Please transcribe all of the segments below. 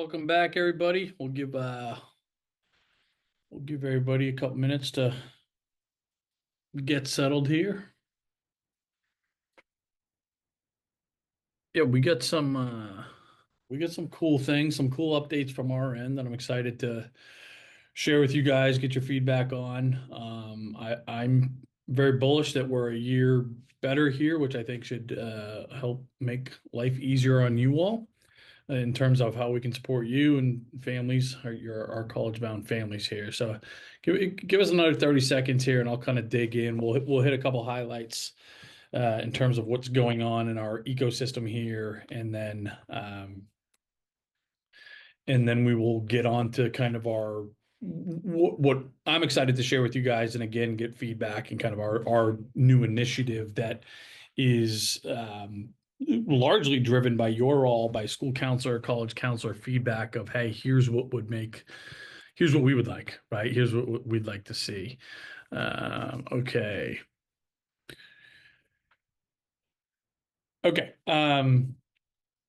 Welcome back, everybody. We'll give everybody a couple minutes to get settled here. Yeah, we got some cool things, some cool updates from our end that I'm excited to share with you guys, get your feedback on. I'm very bullish that we're a year better here, which I think should help make life easier on you all in terms of how we can support you and families, our college-bound families here. So give us another 30 seconds here, and I'll kind of dig in. We'll hit a couple highlights in terms of what's going on in our ecosystem here, and then we will get on to kind of our what I'm excited to share with you guys, and again get feedback and kind of our new initiative that is largely driven by by school counselor, college counselor feedback of, hey, here's what we would like, right? Here's what we'd like to see. Okay. Okay.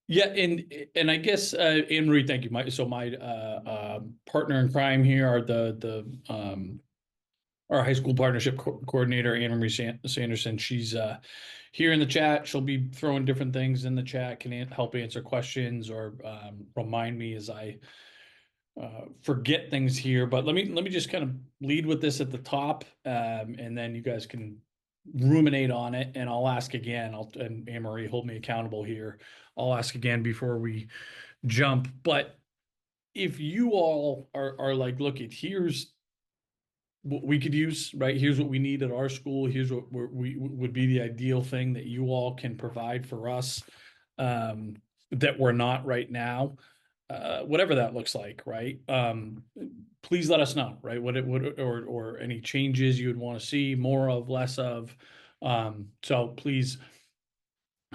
Yeah, and I guess Anne Marie, thank you. My partner in crime here are the our high school partnership coordinator, Anna Marie Sanderson. She's here in the chat. She'll be throwing different things in the chat, can help answer questions or remind me as I forget things here. But let me just kind of lead with this at the top, and then you guys can ruminate on it, and I'll ask again. And Anne Marie, hold me accountable here. I'll ask again before we jump. But if you all are like, look, here's what we could use, right? Here's what we need at our school. Here's what we would be the ideal thing that you all can provide for us, that we're not right now. Whatever that looks like, right? Please let us know, right? What it would, or any changes you would want to see more of, less of. So please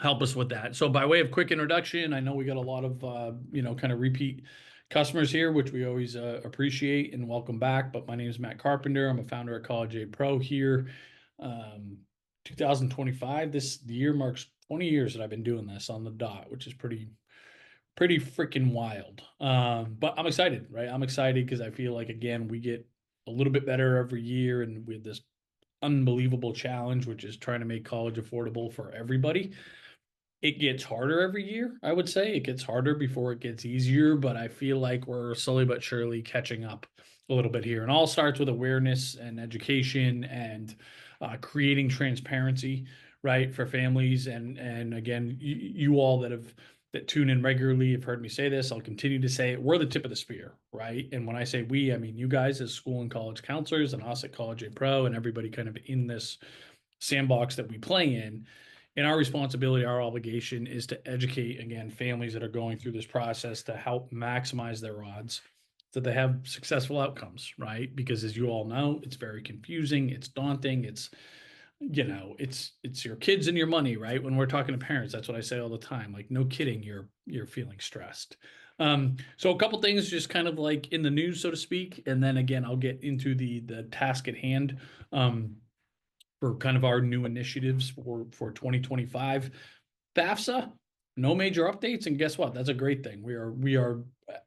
help us with that. So by way of quick introduction, I know we got a lot of kind of repeat customers here, which we always appreciate and welcome back. But my name is Matt Carpenter. I'm a founder at College Aid Pro here. 2025, this year marks 20 years that I've been doing this on the dot, which is pretty freaking wild. But I'm excited, right? I'm excited because I feel like, again, we get a little bit better every year, and we have this unbelievable challenge, which is trying to make college affordable for everybody. It gets harder every year, I would say. It gets harder before it gets easier, but I feel like we're slowly but surely catching up a little bit here. And all starts with awareness and education and creating transparency, right, for families. And again, you all that tune in regularly have heard me say this. I'll continue to say it. We're the tip of the spear, right? And when I say we, I mean you guys as school and college counselors, and us at College Aid Pro, and everybody kind of in this sandbox that we play in. And our responsibility, our obligation is to educate, again, families that are going through this process to help maximize their odds that they have successful outcomes, right? Because as you all know, it's very confusing, it's daunting, it's your kids and your money, right? When we're talking to parents, that's what I say all the time. Like, no kidding, you're feeling stressed. So a couple things just kind of like in the news, so to speak, and then again, I'll get into the task at hand. For kind of our new initiatives for 2025. FAFSA, no major updates, and guess what? That's a great thing. We are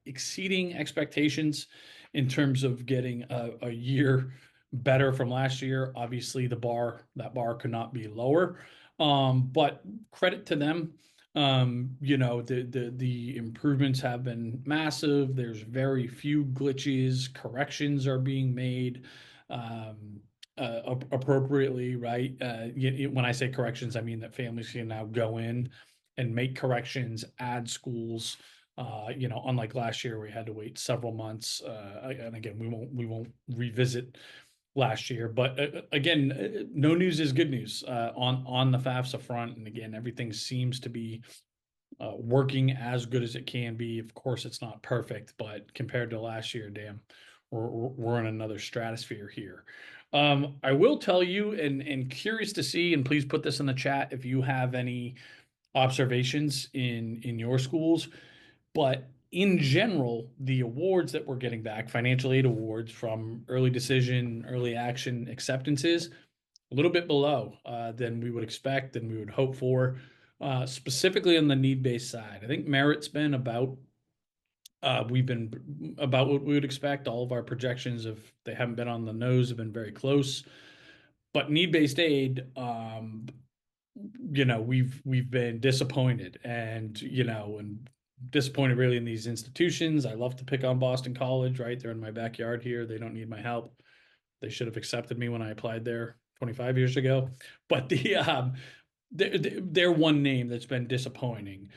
exceeding expectations in terms of getting a year better from last year. Obviously, that bar could not be lower. But credit to them. The improvements have been massive. There's very few glitches. Corrections are being made. Appropriately, right? When I say corrections, I mean that families can now go in and make corrections, add schools. Unlike last year, we had to wait several months. And again, we won't revisit last year, but again, no news is good news on the FAFSA front. And again, everything seems to be working as good as it can be. Of course, it's not perfect, but compared to last year, damn, we're in another stratosphere here. I will tell you, and curious to see, and please put this in the chat if you have any observations in your schools. But in general, the awards that we're getting back, financial aid awards from early decision, early action acceptances, a little bit below than we would expect and we would hope for, specifically on the need-based side. I think merit's been about We've been about what we would expect. All of our projections, if they haven't been on the nose, have been very close. But need-based aid, we've been disappointed, and disappointed really in these institutions. I love to pick on Boston College, right? They're in my backyard here. They don't need my help. They should have accepted me when I applied there 25 years ago. But they're one name that's been disappointing.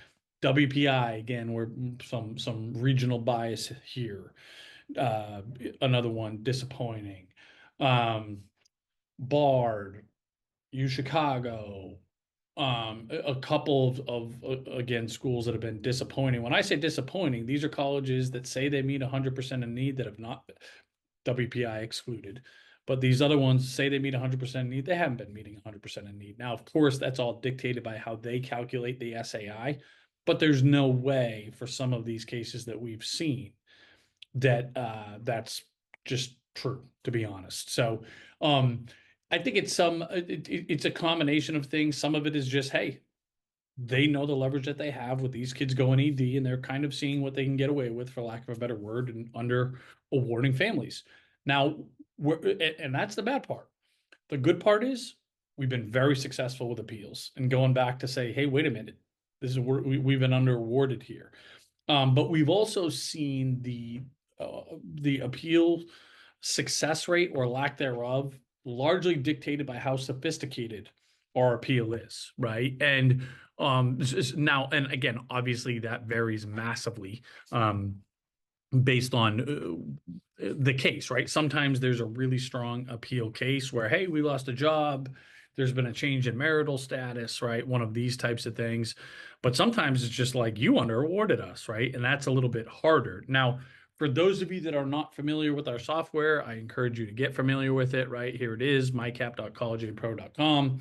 WPI, again, we're some regional bias here. Another one disappointing. Um, Bard, U Chicago, a couple of again schools that have been disappointing. When I say disappointing, these are colleges that say they meet 100% of need that have not, WPI excluded. But these other ones say they meet 100% need. They haven't been meeting 100% of need. Now, of course, that's all dictated by how they calculate the SAI, but there's no way for some of these cases that we've seen that that's just true, to be honest. So I think it's a combination of things. Some of it is just, hey, they know the leverage that they have with these kids going ED, and they're kind of seeing what they can get away with, for lack of a better word, and under awarding families. Now, and that's the bad part. The good part is we've been very successful with appeals and going back to say, hey, wait a minute, this is where we've been under awarded here. But we've also seen the appeal success rate or lack thereof largely dictated by how sophisticated our appeal is, right? And now, and again, obviously that varies massively based on the case, right? Sometimes there's a really strong appeal case where, hey, we lost a job, there's been a change in marital status, right? One of these types of things. But sometimes it's just like, you under awarded us, right? And that's a little bit harder. Now, for those of you that are not familiar with our software, I encourage you to get familiar with it, right? Here it is, mycap.collegeaidpro.com.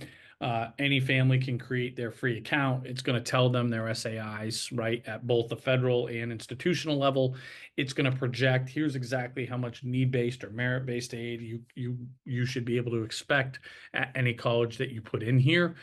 Any family can create their free account. It's going to tell them their SAIs, right, at both the federal and institutional level. It's going to project, here's exactly how much need-based or merit-based aid you should be able to expect at any college that you put in here.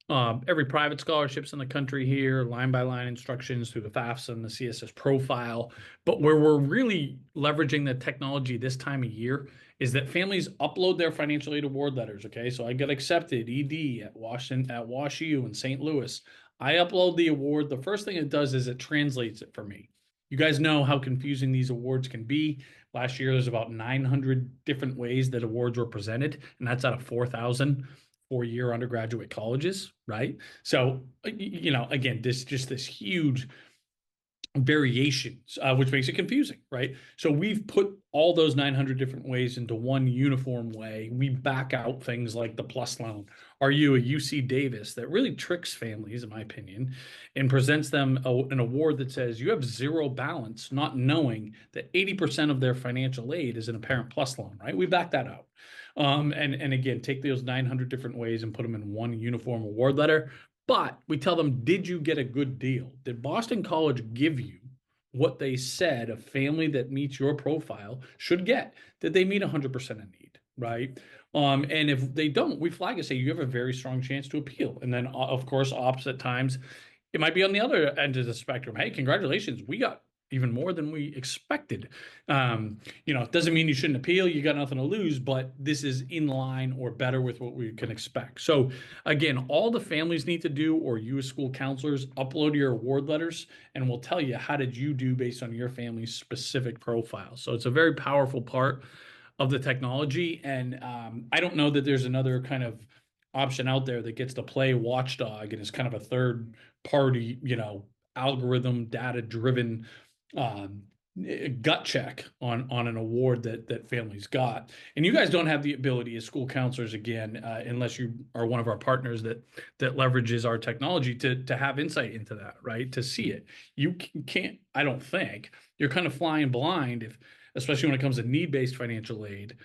Every private scholarships in the country here, line by line instructions through the FAFSA and the CSS profile. But where we're really leveraging the technology this time of year is that families upload their financial aid award letters. Okay, so I got accepted ED at WashU in St. Louis. I upload the award. The first thing it does is it translates it for me. You guys know how confusing these awards can be. Last year, there's about 900 different ways that awards were presented, and that's out of 4,000 four-year undergraduate colleges, right? So, again, this huge variations, which makes it confusing, right? So we've put all those 900 different ways into one uniform way. We back out things like the plus loan. Are you a UC Davis? That really tricks families, in my opinion, and presents them an award that says you have zero balance, not knowing that 80% of their financial aid is in a parent plus loan, right? We back that out. And again, take those 900 different ways and put them in one uniform award letter. But we tell them, did you get a good deal? Did Boston College give you what they said a family that meets your profile should get? Did they meet 100% of need, right? And if they don't, we flag and say you have a very strong chance to appeal. And then, of course, opposite times, it might be on the other end of the spectrum. Hey, congratulations, we got even more than we expected. It doesn't mean you shouldn't appeal. You got nothing to lose, but this is in line or better with what we can expect. So again, all the families need to do, or you as school counselors, upload your award letters, and we'll tell you how did you do based on your family's specific profile. So it's a very powerful part of the technology. And I don't know that there's another kind of option out there that gets to play watchdog and is kind of a third party, algorithm data driven gut check on an award that families got. And you guys don't have the ability as school counselors, again, unless you are one of our partners that leverages our technology to have insight into that, right? To see it. You can't, I don't think, you're kind of flying blind if, especially when it comes to need-based financial aid.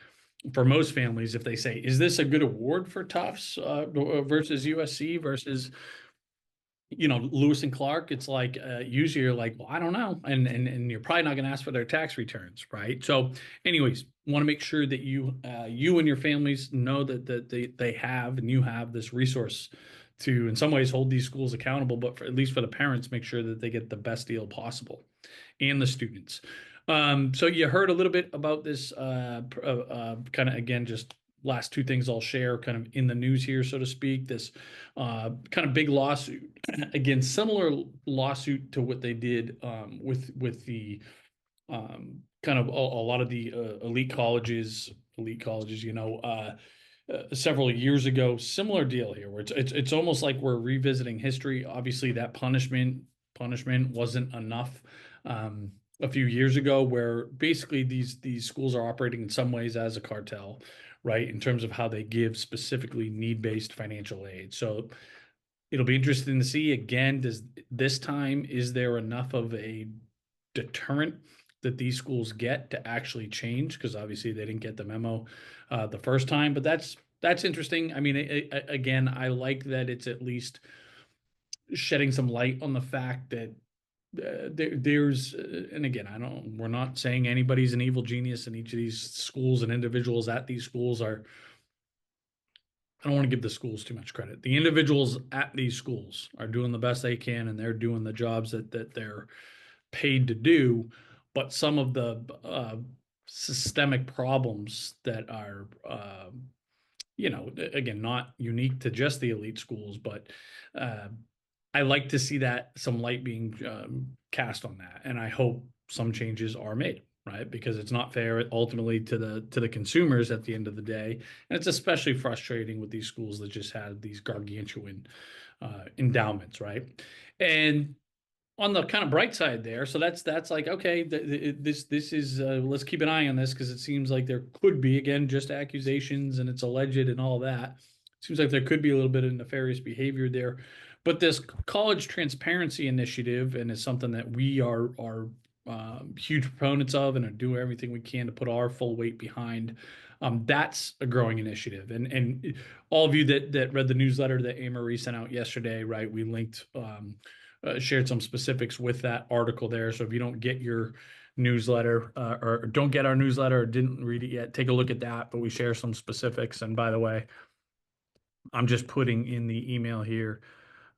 For most families, if they say, is this a good award for Tufts versus USC versus Lewis and Clark, it's like usually you're like, well, I don't know, and you're probably not going to ask for their tax returns, right? So, anyways, want to make sure that you and your families know that they have and you have this resource to, in some ways, hold these schools accountable, but for, at least for the parents, make sure that they get the best deal possible, and the students. So you heard a little bit about this, kind of, again, just last two things I'll share kind of in the news here, so to speak. This kind of big lawsuit, again, similar lawsuit to what they did with the kind of a lot of the elite colleges, several years ago. Similar deal here, where it's almost like we're revisiting history. Obviously, that punishment wasn't enough a few years ago, where basically these schools are operating in some ways as a cartel, right? In terms of how they give specifically need-based financial aid. So it'll be interesting to see, again, does this time, is there enough of a deterrent that these schools get to actually change? Because obviously they didn't get the memo the first time, but that's interesting. I mean, again, I like that it's at least shedding some light on the fact that there's and again, we're not saying anybody's an evil genius, in each of these schools, and individuals at these schools are, I don't want to give the schools too much credit. The individuals at these schools are doing the best they can, and they're doing the jobs that they're paid to do. But some of the systemic problems that are, again, not unique to just the elite schools, but I like to see that some light being cast on that, and I hope some changes are made, right? Because it's not fair ultimately to the consumers at the end of the day, and it's especially frustrating with these schools that just had these gargantuan endowments, right? And on the kind of bright side there, so that's like, okay, this is let's keep an eye on this, because it seems like there could be, again, just accusations and it's alleged and all that. Seems like there could be a little bit of nefarious behavior there, but this college transparency initiative, and it's something that we are huge proponents of, and are doing everything we can to put our full weight behind. That's a growing initiative, and all of you that read the newsletter that Anne Marie sent out yesterday, right? We linked. Shared some specifics with that article there. So if you don't get your newsletter or don't get our newsletter or didn't read it yet, take a look at that. But we share some specifics. And by the way, I'm just putting in the email here,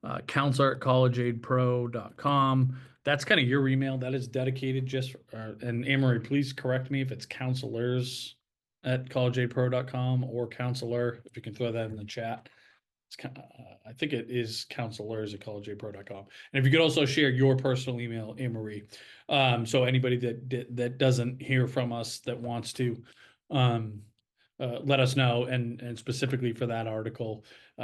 counselor@collegeaidpro.com. That's kind of your email. That is dedicated just, and Anne Marie, please correct me if it's counselors@collegeaidpro.com or counselor, if you can throw that in the chat. I think it is counselors@collegeaidpro.com. And if you could also share your personal email, Anne Marie, so anybody that doesn't hear from us that wants to let us know. And specifically for that article,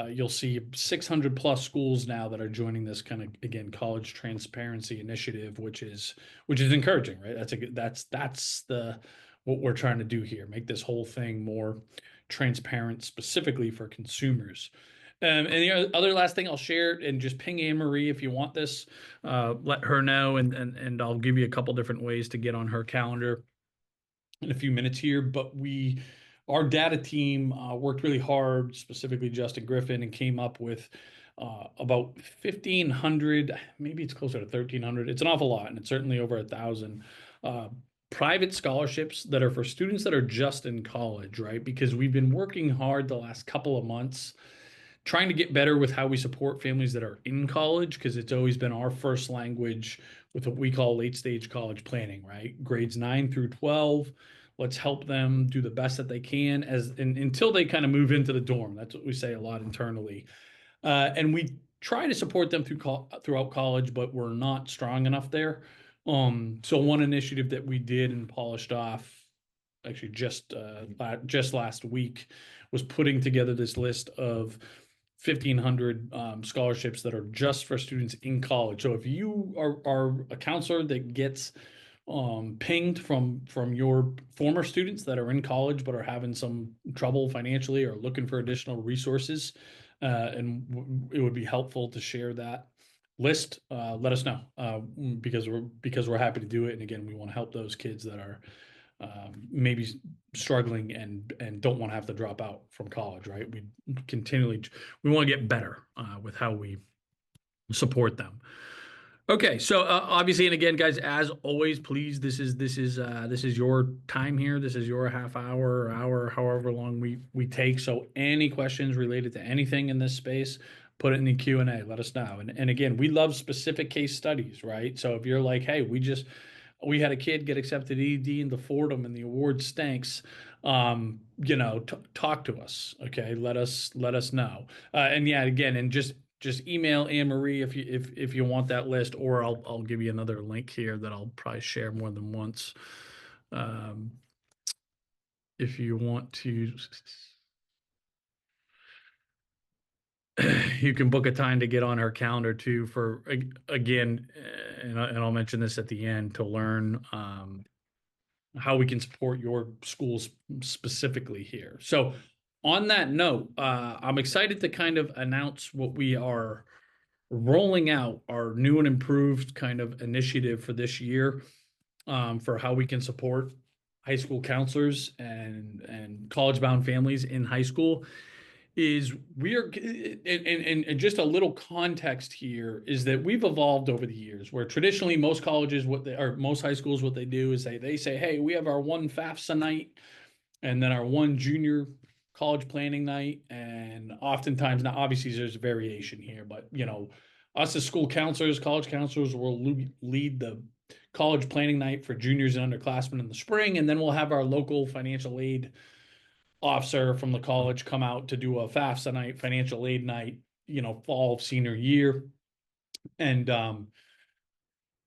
you'll see 600 plus schools now that are joining this kind of, again, college transparency initiative, which is encouraging, right? That's what we're trying to do here, make this whole thing more transparent, specifically for consumers. And the other last thing I'll share, and just ping Anne Marie if you want this, let her know, and I'll give you a couple different ways to get on her calendar in a few minutes here. But our data team worked really hard, specifically Justin Griffin, and came up with about 1,500, maybe it's closer to 1,300. It's an awful lot, and it's certainly over 1,000 private scholarships that are for students that are just in college, right? Because we've been working hard the last couple of months trying to get better with how we support families that are in college, because it's always been our first language with what we call late stage college planning, right? Grades 9 through 12. Let's help them do the best that they can until they kind of move into the dorm. That's what we say a lot internally. And we try to support them throughout college, but we're not strong enough there. So one initiative that we did and polished off, actually just last week, was putting together this list of 1,500 scholarships that are just for students in college. So if you are a counselor that gets pinged from your former students that are in college but are having some trouble financially or looking for additional resources, and it would be helpful to share that list, let us know, because we're happy to do it. And again, we want to help those kids that are maybe struggling and don't want to have to drop out from college, right? We want to get better with how we support them. Okay, so obviously, and again, guys, as always, please, this is your time here. This is your half hour or hour, however long we take. So any questions related to anything in this space, put it in the Q&A, let us know. And again, we love specific case studies, right? So if you're like, hey, we had a kid get accepted ED into Fordham and the award stinks, talk to us. Okay. Let us know. And yeah, again, and just email Anne Marie if you want that list, or I'll give you another link here that I'll probably share more than once. If you want to, you can book a time to get on her calendar too for, again, and I'll mention this at the end, to learn how we can support your schools specifically here. So on that note, I'm excited to kind of announce what we are rolling out, our new and improved kind of initiative for this year, for how we can support high school counselors and college-bound families in high school. Is we are, and just a little context here is that we've evolved over the years, where traditionally most colleges, most high schools, what they do is they say, hey, we have our one FAFSA night and then our one junior college planning night. And oftentimes, now obviously there's variation here, but us as school counselors, college counselors will lead the college planning night for juniors and underclassmen in the spring. And then we'll have our local financial aid officer from the college come out to do a FAFSA night, financial aid night, fall of senior year. And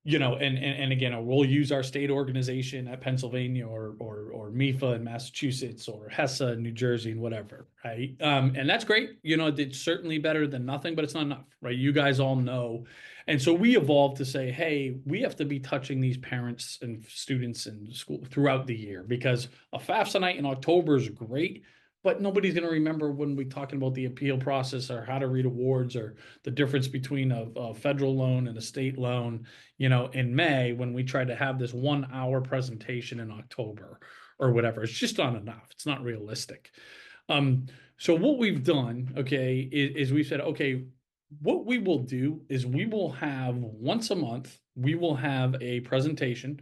and again, we'll use our state organization at Pennsylvania or MIFA in Massachusetts, or HESA in New Jersey, and whatever, right? And that's great. It's certainly better than nothing, but it's not enough, right? You guys all know. And so we evolved to say, hey, we have to be touching these parents and students in school throughout the year, because a FAFSA night in October is great, but nobody's going to remember when we're talking about the appeal process, or how to read awards, or the difference between a federal loan and a state loan, in May, when we try to have this 1 hour presentation in October or whatever. It's just not enough. It's not realistic. So what we've done, okay, is we've said, okay, what we will do is we will have once a month, we will have a presentation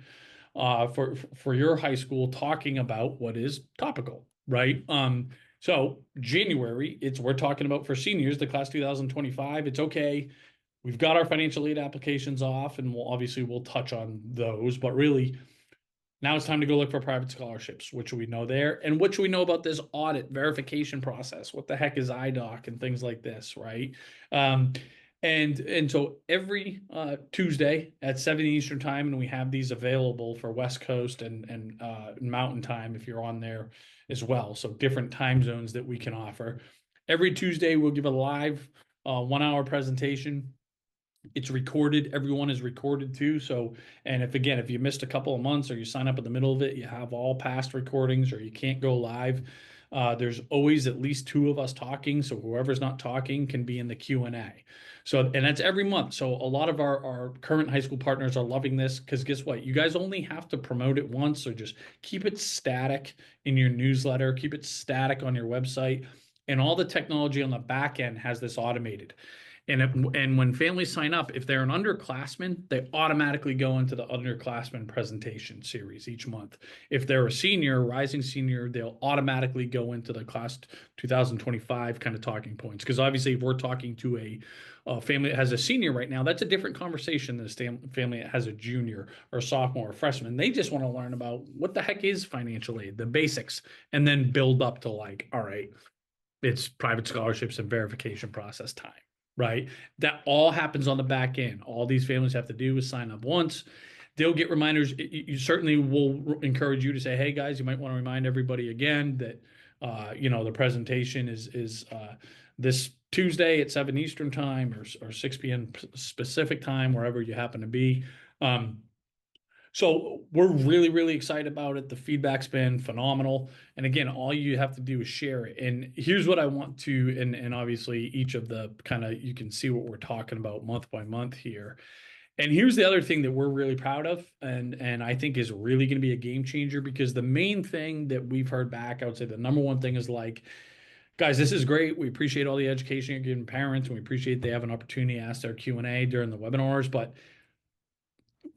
for your high school, talking about what is topical, right? So January, we're talking about, for seniors, the class 2025. It's okay. We've got our financial aid applications off, and we'll touch on those, but really now it's time to go look for private scholarships. What should we know there? And what should we know about this audit verification process? What the heck is IDOC and things like this, right? And so every Tuesday at 7 Eastern time, and we have these available for West Coast and Mountain Time if you're on there as well. So different time zones that we can offer. Every Tuesday, we'll give a live 1 hour presentation. It's recorded. Everyone is recorded too. So, and if you missed a couple of months, or you sign up in the middle of it, you have all past recordings, or you can't go live. There's always at least two of us talking. So whoever's not talking can be in the Q&A. So, and that's every month. So a lot of our current high school partners are loving this, because guess what? You guys only have to promote it once. So just keep it static in your newsletter, keep it static on your website, and all the technology on the back end has this automated. And when families sign up, if they're an underclassman, they automatically go into the underclassman presentation series each month. If they're a senior, rising senior, they'll automatically go into the class 2025 kind of talking points. Because obviously, if we're talking to a family that has a senior right now, that's a different conversation than a family that has a junior or sophomore or freshman. They just want to learn about what the heck is financial aid, the basics, and then build up to like, all right, it's private scholarships and verification process time. Right? That all happens on the back end. All these families have to do is sign up once. They'll get reminders. You certainly will encourage you to say, hey guys, you might want to remind everybody again that, the presentation is this Tuesday at 7 Eastern time, or 6 p.m. Pacific time, wherever you happen to be. So we're really, really excited about it. The feedback's been phenomenal. And again, all you have to do is share it. And here's what I want to, and obviously each of the you can see what we're talking about month by month here. And here's the other thing that we're really proud of, and I think is really going to be a game changer, because the main thing that we've heard back, I would say the number one thing is like, guys, this is great. We appreciate all the education you're giving parents, and we appreciate they have an opportunity to ask their Q&A during the webinars, but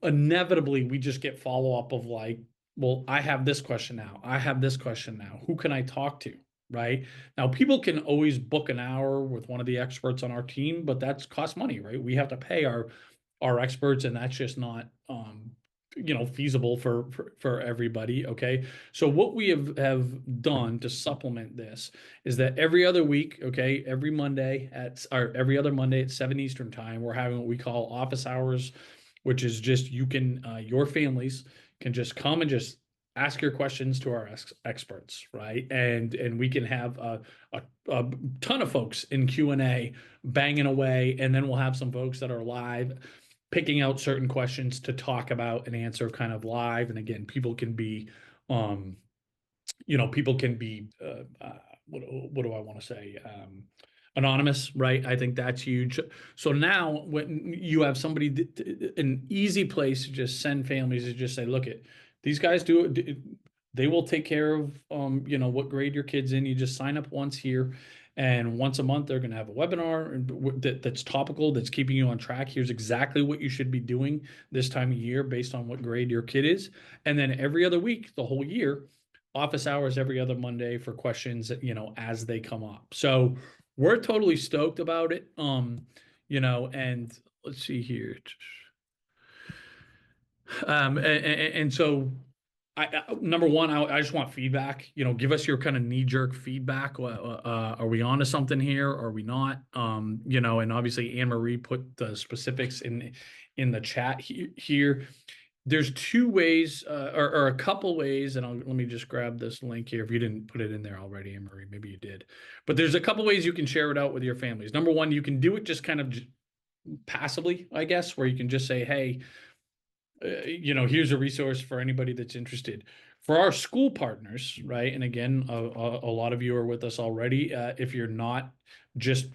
inevitably we just get follow-up of like, well, I have this question now. I have this question now. Who can I talk to? right? Now, people can always book an hour with one of the experts on our team, but that's cost money, right? We have to pay our experts, and that's just not feasible for everybody. Okay. So what we have done to supplement this is that every other week, okay, every other Monday at 7 Eastern time, we're having what we call office hours, which is just you can your families can just come and just ask your questions to our experts, right? And we can have a ton of folks in Q&A banging away, and then we'll have some folks that are live picking out certain questions to talk about and answer kind of live. And again, people can be um people can be what do I want to say, anonymous, right? I think that's huge. So now when you have somebody an easy place to just send families to just say, look, it these guys do it, they will take care of what grade your kid's in. You just sign up once here, and once a month they're going to have a webinar that's topical, that's keeping you on track. Here's exactly what you should be doing this time of year based on what grade your kid is. And then every other week the whole year, office hours every other Monday for questions, as they come up. So we're totally stoked about it. And let's see here. And so number one, I just want feedback. Give us your kind of knee-jerk feedback. Are we on to something here? Are we not? And obviously Anne Marie put the specifics in the chat here. There's two ways, or a couple ways, and let me just grab this link here. If you didn't put it in there already, Anne Marie, maybe you did. But there's a couple ways you can share it out with your families. Number one, you can do it just kind of passively, I guess, where you can just say, hey, here's a resource for anybody that's interested. For our school partners, right? And again, a lot of you are with us already. If you're not, just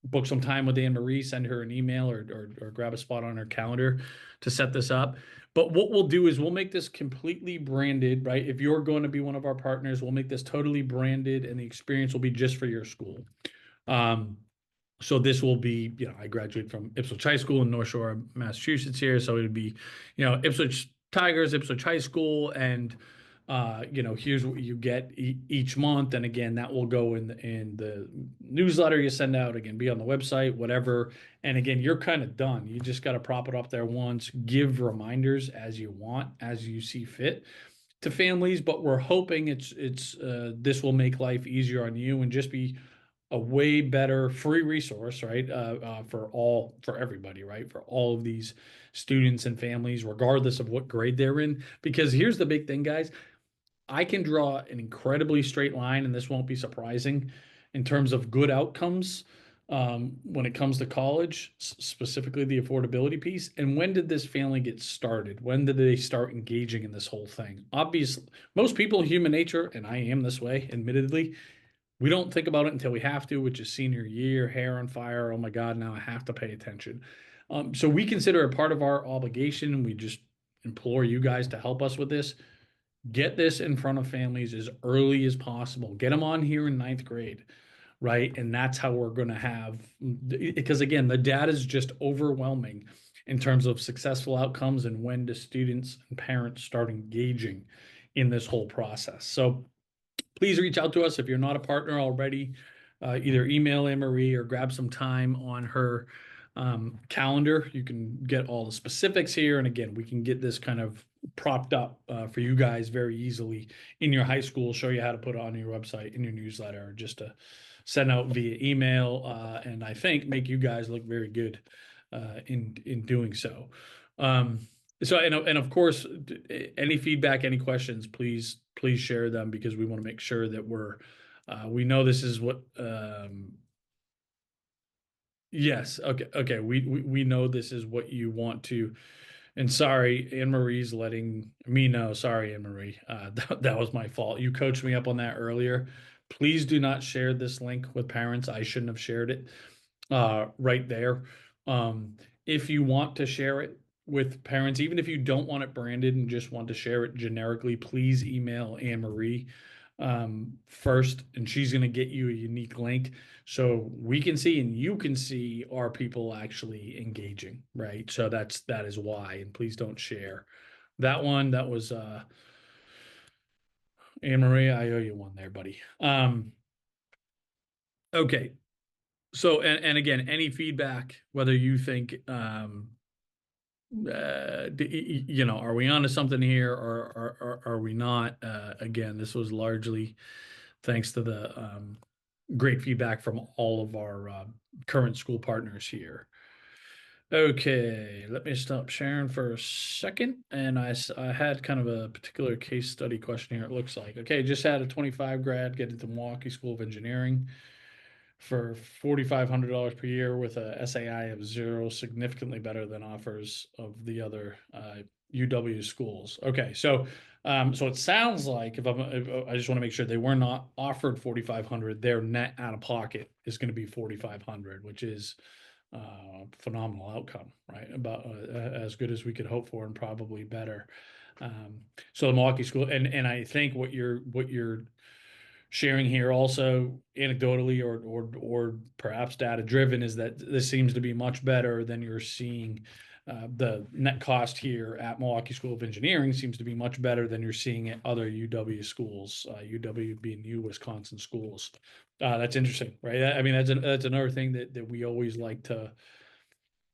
book some time with Anne Marie, send her an email or grab a spot on her calendar to set this up. But what we'll do is we'll make this completely branded, right? If you're going to be one of our partners, we'll make this totally branded, and the experience will be just for your school. So this will be, I graduated from Ipswich High School in North Shore, Massachusetts here. So it would be, Ipswich Tigers, Ipswich High School, and here's what you get each month. And again, that will go in the newsletter you send out. Again, be on the website, whatever. And again, you're kind of done. You just got to prop it up there once, give reminders as you want, as you see fit to families. But we're hoping it's this will make life easier on you and just be a way better free resource, right? For everybody, right? For all of these students and families, regardless of what grade they're in. Because here's the big thing, guys. I can draw an incredibly straight line, and this won't be surprising in terms of good outcomes when it comes to college, specifically the affordability piece. And when did this family get started? When did they start engaging in this whole thing? Obviously, most people, human nature, and I am this way, admittedly, we don't think about it until we have to, which is senior year, hair on fire. Oh my God, now I have to pay attention. So we consider it part of our obligation. We just implore you guys to help us with this. Get this in front of families as early as possible. Get them on here in ninth grade, right? And that's how we're going to have, because again, the data is just overwhelming in terms of successful outcomes and when do students and parents start engaging in this whole process. So please reach out to us if you're not a partner already. Either email Anne Marie or grab some time on her calendar. You can get all the specifics here. And again, we can get this kind of propped up for you guys very easily in your high school, show you how to put it on your website, in your newsletter, or just to send out via email. And I think make you guys look very good in doing so. And of course, any feedback, any questions, please share them, because we want to make sure that we know this is what. Yes. Okay. We know this is what you want to. And sorry, Anne Marie's letting me know. Sorry, Anne Marie. That was my fault. You coached me up on that earlier. Please do not share this link with parents. I shouldn't have shared it right there. If you want to share it with parents, even if you don't want it branded and just want to share it generically, please email Anne Marie first, and she's going to get you a unique link so we can see and you can see are people actually engaging, right? So that is why. And please don't share that one. That was Anne Marie, I owe you one there, buddy. Okay. So, and again, any feedback, whether you think, are we onto something here or are we not? Again, this was largely thanks to the great feedback from all of our current school partners here. Okay, let me stop sharing for a second. And I had kind of a particular case study question here, it looks like. Okay, just had a 25 grad get into Milwaukee School of Engineering for $4,500 per year with a SAI of 0, significantly better than offers of the other UW schools. Okay, so it sounds like if I just want to make sure they were not offered 4,500, their net out of pocket is going to be 4,500, which is phenomenal outcome, right? About as good as we could hope for, and probably better. So the Milwaukee School, and I think what you're sharing here also anecdotally or perhaps data driven is that this seems to be much better than you're seeing. The net cost here at Milwaukee School of Engineering seems to be much better than you're seeing at other UW schools, UW being Wisconsin schools. That's interesting, right? I mean, that's another thing that we always like to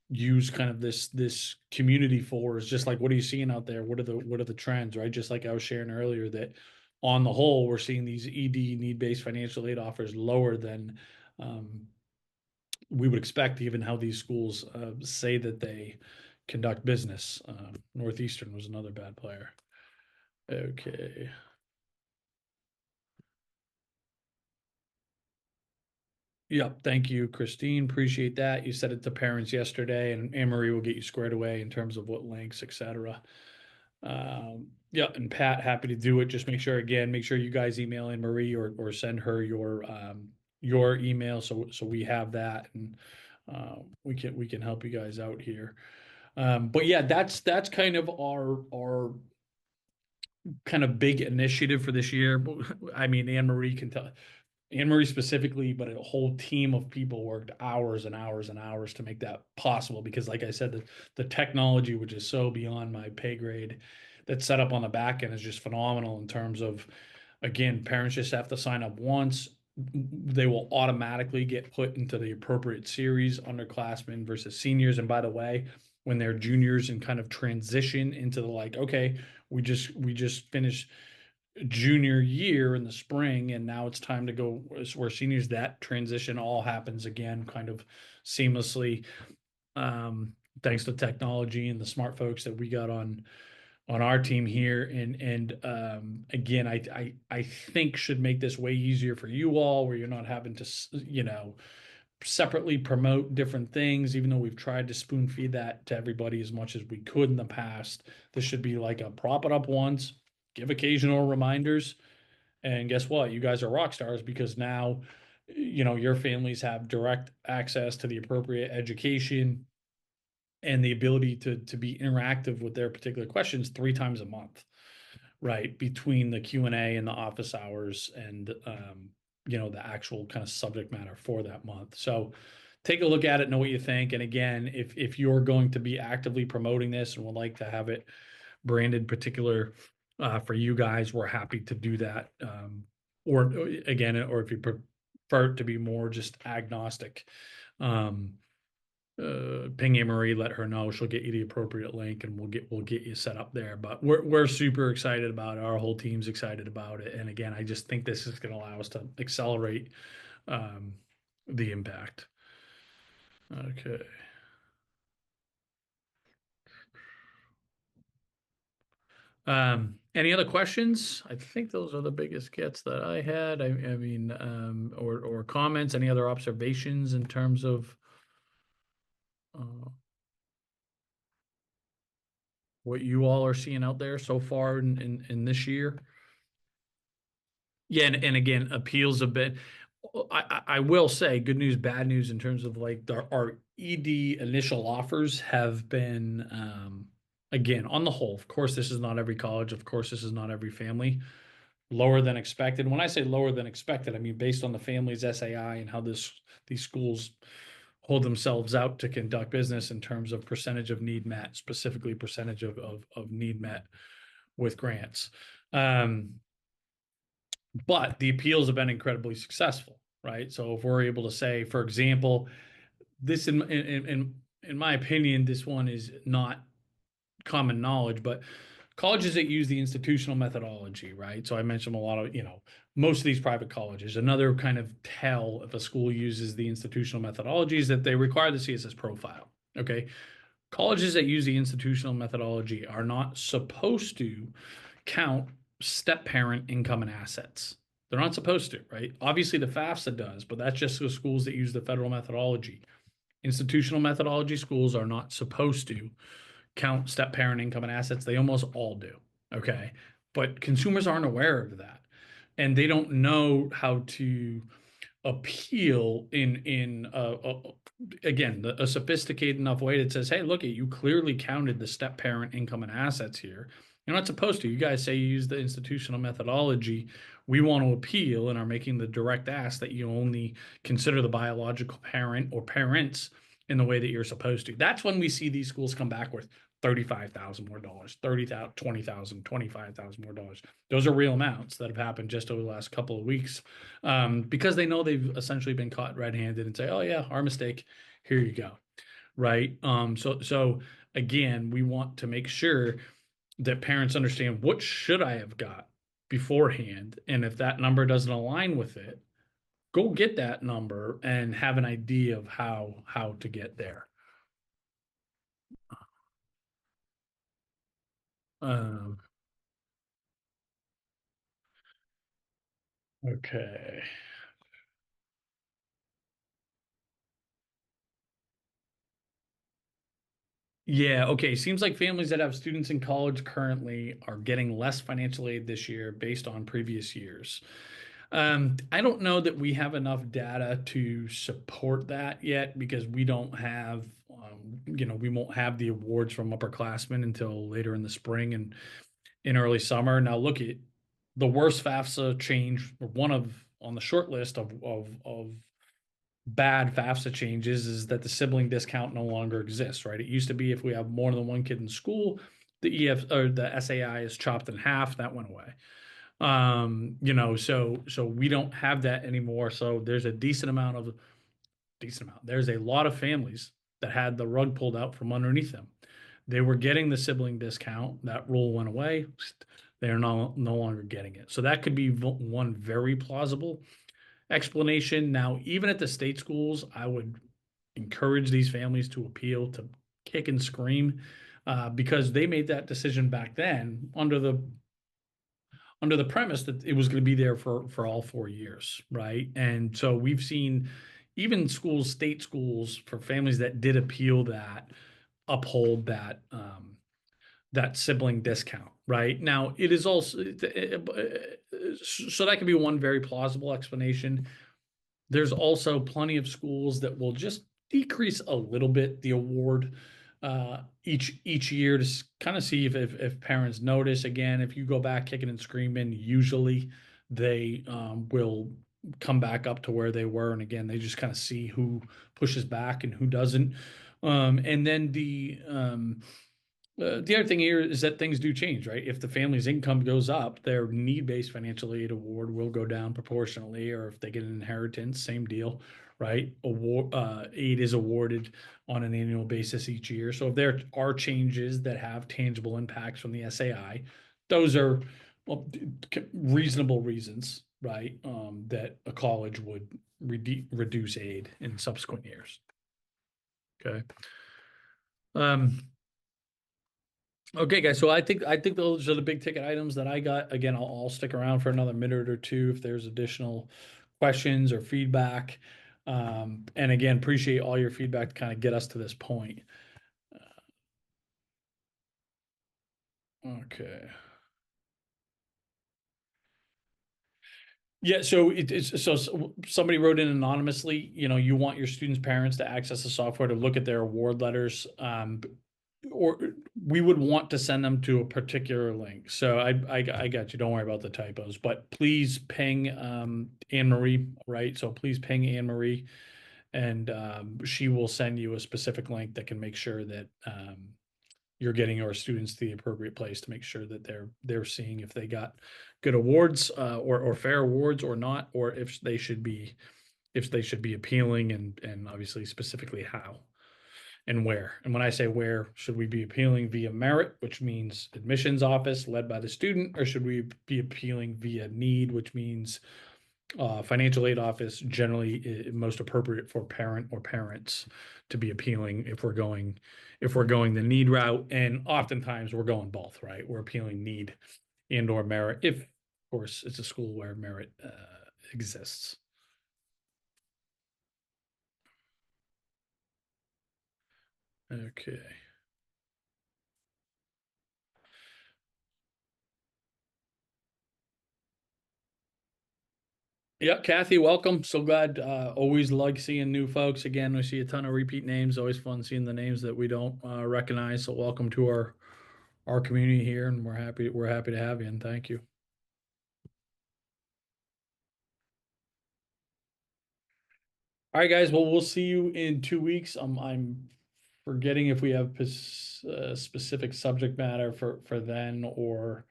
use kind of this community for, is just like, what are you seeing out there? What are the trends, right? Just like I was sharing earlier, that on the whole, we're seeing these ED, need-based financial aid offers lower than we would expect, given how these schools say that they conduct business. Northeastern was another bad player. Okay. Yep. Thank you, Christine. Appreciate that. You said it to parents yesterday, and Anne Marie will get you squared away in terms of what links, etc. Yeah, and Pat, happy to do it. Just make sure you guys email Anne Marie or send her your email, so we have that, and we can help you guys out here. But yeah, that's kind of our kind of big initiative for this year. I mean, Anne Marie can tell. Anne Marie specifically, but a whole team of people worked hours and hours and hours to make that possible. Because, like I said, the technology, which is so beyond my pay grade, that's set up on the back end is just phenomenal in terms of, again, parents just have to sign up once. They will automatically get put into the appropriate series, underclassmen versus seniors. And by the way, when they're juniors and kind of transition into the like, okay, we just finished junior year in the spring, and now it's time to go where seniors, that transition all happens again kind of seamlessly, thanks to technology and the smart folks that we got on our team here. And again, I think should make this way easier for you all, where you're not having to separately promote different things, even though we've tried to spoon feed that to everybody as much as we could in the past. This should be like a prop it up once, give occasional reminders, and guess what? You guys are rock stars, because now, your families have direct access to the appropriate education and the ability to be interactive with their particular questions 3 times a month, right? Between the Q&A and the office hours and, the actual kind of subject matter for that month. So take a look at it, know what you think. And again, if you're going to be actively promoting this and would like to have it branded particular for you guys, we're happy to do that. Or again, or if you prefer to be more just agnostic, ping Anne Marie, let her know. She'll get you the appropriate link, and we'll get you set up there. But we're super excited about it. Our whole team's excited about it. And again, I just think this is going to allow us to accelerate the impact. Okay. Any other questions? I think those are the biggest gets that I had. I mean, or comments, any other observations in terms of uh, what you all are seeing out there so far in this year? Yeah, and again, appeals a bit. I will say good news, bad news in terms of like our ED initial offers have been, again, on the whole, of course, this is not every college. Of course, this is not every family. Lower than expected. When I say lower than expected, I mean based on the family's SAI and how these schools hold themselves out to conduct business in terms of percentage of need met, specifically percentage of need met with grants. But the appeals have been incredibly successful, right? So if we're able to say, for example, this in my opinion, this one is not common knowledge, but colleges that use the institutional methodology, right? So I mentioned a lot of, most of these private colleges, another kind of tell if a school uses the institutional methodology is that they require the CSS profile. Okay. Colleges that use the institutional methodology are not supposed to count step parent income and assets. They're not supposed to, right? Obviously, the FAFSA does, but that's just the schools that use the federal methodology. Institutional methodology schools are not supposed to count step parent income and assets. They almost all do. Okay. But consumers aren't aware of that. And they don't know how to appeal in again a sophisticated enough way that says, hey, look, you clearly counted the step parent income and assets here. You're not supposed to. You guys say you use the institutional methodology. We want to appeal and are making the direct ask that you only consider the biological parent or parents in the way that you're supposed to. That's when we see these schools come back with $35,000 more dollars, 30,000, 20,000, 25,000 more dollars. Those are real amounts that have happened just over the last couple of weeks, because they know they've essentially been caught red-handed and say, "Oh yeah, our mistake. Here you go." Right. So again, we want to make sure that parents understand what should I have got beforehand, and if that number doesn't align with it, go get that number and have an idea of how to get there. Um, okay. Yeah, okay. Seems like families that have students in college currently are getting less financial aid this year based on previous years. I don't know that we have enough data to support that yet because we don't have, we won't have the awards from upperclassmen until later in the spring and in early summer. Now, look at the worst FAFSA change, or one of on the short list of bad FAFSA changes is that the sibling discount no longer exists, right? It used to be if we have more than one kid in school, the EF or the SAI is chopped in half. That went away. So we don't have that anymore. So there's a decent amount. There's a lot of families that had the rug pulled out from underneath them. They were getting the sibling discount. That rule went away. They are no longer getting it. So that could be one very plausible explanation. Now, even at the state schools, I would encourage these families to appeal, to kick and scream, because they made that decision back then under the premise that it was going to be there for all 4 years, right? And so we've seen even schools, state schools, for families that did appeal that, uphold that sibling discount, right? Now, it is also so that could be one very plausible explanation. There's also plenty of schools that will just decrease a little bit the award each year to kind of see if parents notice. Again, if you go back kicking and screaming, usually they will come back up to where they were. And again, they just kind of see who pushes back and who doesn't. And then the other thing here is that things do change, right? If the family's income goes up, their need-based financial aid award will go down proportionally, or if they get an inheritance, same deal, right? Aid is awarded on an annual basis each year. So if there are changes that have tangible impacts from the SAI, those are, well, reasonable reasons, right? That a college would reduce aid in subsequent years. Okay. Okay, guys. So I think those are the big ticket items that I got. Again, I'll stick around for another minute or two if there's additional questions or feedback. And again, appreciate all your feedback to kind of get us to this point. Okay. Yeah, so somebody wrote in anonymously, you want your students' parents to access the software to look at their award letters. Or we would want to send them to a particular link. So I got you. Don't worry about the typos, but please ping Anne Marie, right? So please ping Anne Marie, and she will send you a specific link that can make sure that you're getting our students to the appropriate place to make sure that they're seeing if they got good awards or fair awards or not, or if they should be if they should be appealing, and obviously specifically how and where. And when I say where, should we be appealing via merit, which means admissions office led by the student, or should we be appealing via need, which means financial aid office, generally most appropriate for parent or parents to be appealing if we're going the need route. And oftentimes we're going both, right? We're appealing need and or merit, if of course it's a school where merit exists. Okay. Yeah, Kathy, welcome. So glad. Always like seeing new folks. Again, we see a ton of repeat names. Always fun seeing the names that we don't recognize. So welcome to our community here, and we're happy to have you, and thank you. All right, guys. Well, we'll see you in 2 weeks. I'm forgetting if we have specific subject matter for then or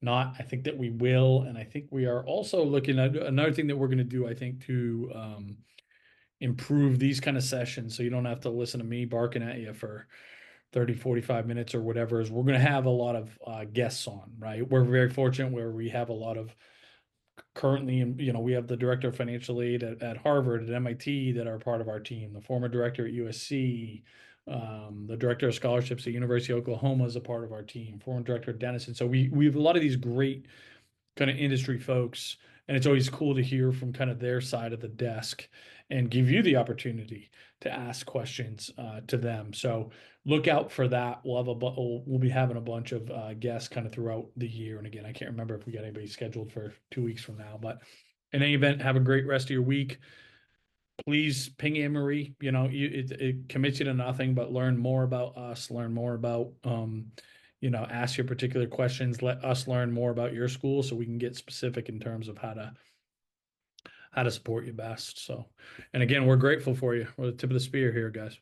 not. I think that we will, and I think we are also looking at another thing that we're going to do. I think to improve these kind of sessions, so you don't have to listen to me barking at you for 30, 45 minutes or whatever. Is we're going to have a lot of guests on. Right, we're very fortunate where we have a lot of currently, and we have the director of financial aid at Harvard, at MIT, that are part of our team, the former director at USC, the director of scholarships at University of Oklahoma is a part of our team, former director at Denison. So we have a lot of these great kind of industry folks, and it's always cool to hear from kind of their side of the desk and give you the opportunity to ask questions to them. So look out for that. We'll be having a bunch of guests kind of throughout the year. And again, I can't remember if we got anybody scheduled for 2 weeks from now, but in any event, have a great rest of your week. Please ping Anne Marie. It commits you to nothing but learn more about us, learn more about ask your particular questions, let us learn more about your school so we can get specific in terms of how to support you best. So, and again, we're grateful for you. We're the tip of the spear here, guys.